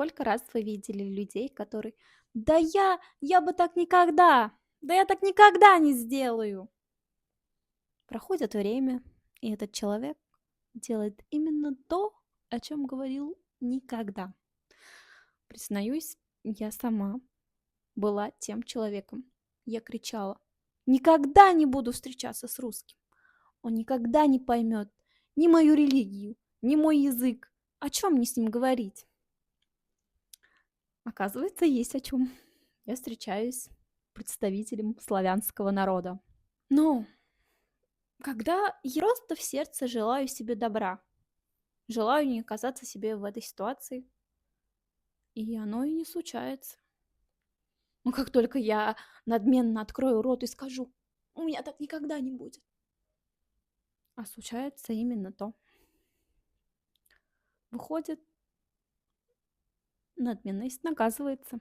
Сколько раз вы видели людей, которые: "Да я бы так никогда! Да я так никогда не сделаю!" Проходит время, и этот человек делает именно то, о чем говорил никогда. Признаюсь, я сама была тем человеком. Я кричала: "Никогда не буду встречаться с русским! Он никогда не поймет ни мою религию, ни мой язык. О чем мне с ним говорить?" Оказывается, есть о чем. Я встречаюсь с представителем славянского народа. Но когда я просто в сердце желаю себе добра, желаю не оказаться себе в этой ситуации, и оно и не случается. Но как только я надменно открою рот и скажу: "У меня так никогда не будет", а случается именно то. Выходит, надменность наказывается.